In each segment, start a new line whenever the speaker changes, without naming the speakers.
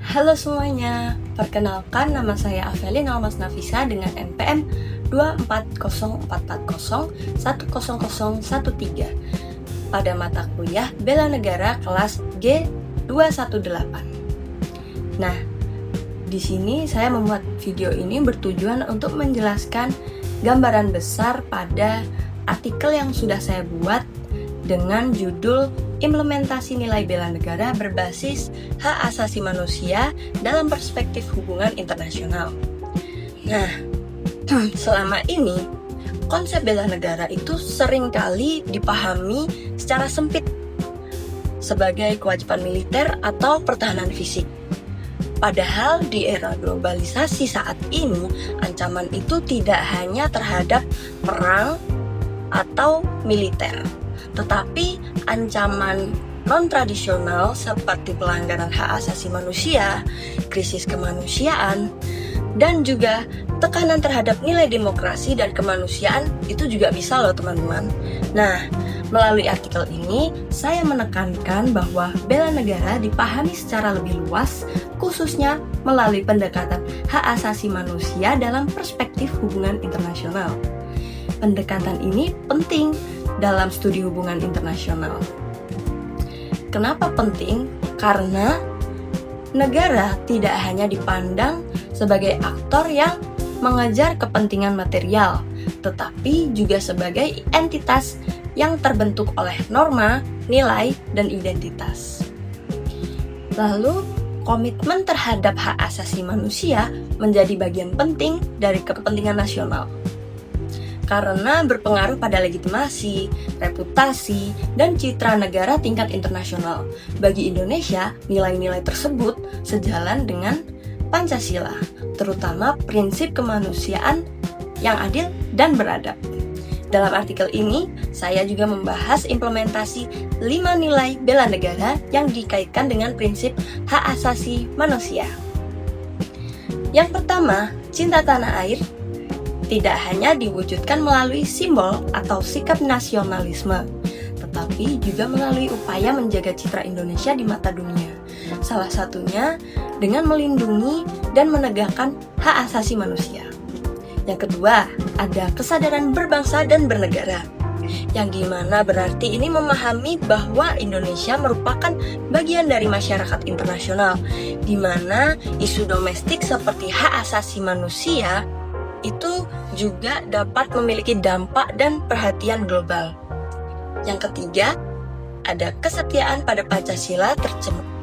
Halo semuanya, perkenalkan nama saya Avelin Almas Nafisa dengan NPM 2404010010013 pada mata kuliah Bela Negara kelas G218. Nah, di sini saya membuat video ini bertujuan untuk menjelaskan gambaran besar pada artikel yang sudah saya buat dengan judul Implementasi Nilai Bela Negara berbasis hak asasi manusia dalam perspektif hubungan internasional. Nah, selama ini konsep bela negara itu seringkali dipahami secara sempit sebagai kewajiban militer atau pertahanan fisik. Padahal di era globalisasi saat ini, ancaman itu tidak hanya terhadap perang atau militer, tetapi ancaman non-tradisional seperti pelanggaran hak asasi manusia, krisis kemanusiaan, dan juga tekanan terhadap nilai demokrasi dan kemanusiaan itu juga bisa loh teman-teman. Nah, melalui artikel ini, saya menekankan bahwa bela negara dipahami secara lebih luas, khususnya melalui pendekatan hak asasi manusia dalam perspektif hubungan internasional. Pendekatan ini penting dalam studi hubungan internasional. Kenapa penting? Karena negara tidak hanya dipandang sebagai aktor yang mengejar kepentingan material, tetapi juga sebagai entitas yang terbentuk oleh norma, nilai, dan identitas. Lalu, komitmen terhadap hak asasi manusia menjadi bagian penting dari kepentingan nasional, karena berpengaruh pada legitimasi, reputasi, dan citra negara tingkat internasional. Bagi Indonesia, nilai-nilai tersebut sejalan dengan Pancasila, terutama prinsip kemanusiaan yang adil dan beradab. Dalam artikel ini, saya juga membahas implementasi 5 nilai bela negara yang dikaitkan dengan prinsip hak asasi manusia. Yang pertama, cinta tanah air tidak hanya diwujudkan melalui simbol atau sikap nasionalisme, tetapi juga melalui upaya menjaga citra Indonesia di mata dunia. Salah satunya dengan melindungi dan menegakkan hak asasi manusia. Yang kedua, ada kesadaran berbangsa dan bernegara, yang dimana berarti ini memahami bahwa Indonesia merupakan bagian dari masyarakat internasional, di mana isu domestik seperti hak asasi manusia itu juga dapat memiliki dampak dan perhatian global. Yang ketiga, ada kesetiaan pada Pancasila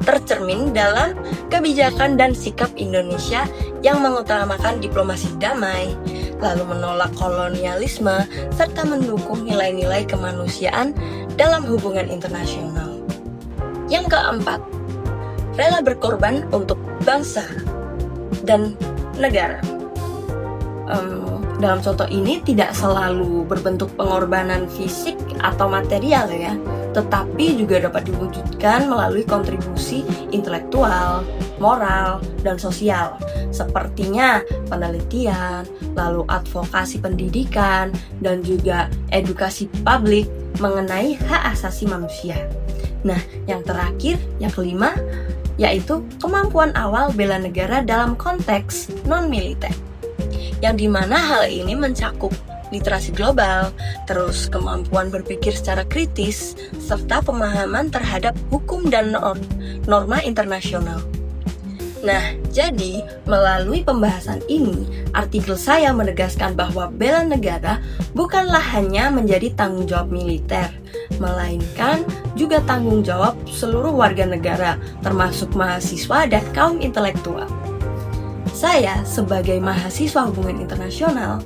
tercermin dalam kebijakan dan sikap Indonesia yang mengutamakan diplomasi damai, lalu menolak kolonialisme, serta mendukung nilai-nilai kemanusiaan dalam hubungan internasional. Yang keempat, rela berkorban untuk bangsa dan negara. Dalam contoh ini tidak selalu berbentuk pengorbanan fisik atau material ya, tetapi juga dapat diwujudkan melalui kontribusi intelektual, moral, dan sosial, sepertinya penelitian, lalu advokasi pendidikan, dan juga edukasi publik mengenai hak asasi manusia. Nah, yang terakhir, yang kelima, yaitu kemampuan awal bela negara dalam konteks non-militer, yang dimana hal ini mencakup literasi global, terus kemampuan berpikir secara kritis, serta pemahaman terhadap hukum dan norma internasional. Nah, jadi melalui pembahasan ini, artikel saya menegaskan bahwa bela negara bukanlah hanya menjadi tanggung jawab militer, melainkan juga tanggung jawab seluruh warga negara, termasuk mahasiswa dan kaum intelektual. Saya, sebagai mahasiswa hubungan internasional,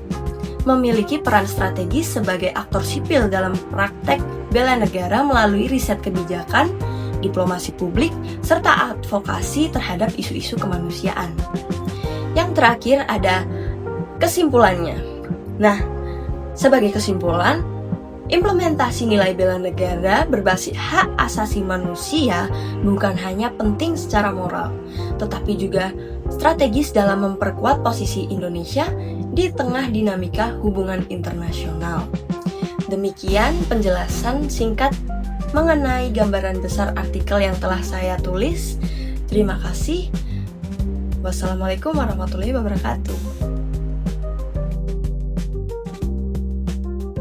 memiliki peran strategis sebagai aktor sipil dalam praktek bela negara melalui riset kebijakan, diplomasi publik, serta advokasi terhadap isu-isu kemanusiaan. Yang terakhir ada kesimpulannya. Nah, sebagai kesimpulan, implementasi nilai bela negara berbasis hak asasi manusia bukan hanya penting secara moral, tetapi juga strategis dalam memperkuat posisi Indonesia di tengah dinamika hubungan internasional. Demikian penjelasan singkat mengenai gambaran besar artikel yang telah saya tulis. Terima kasih. Wassalamualaikum warahmatullahi wabarakatuh.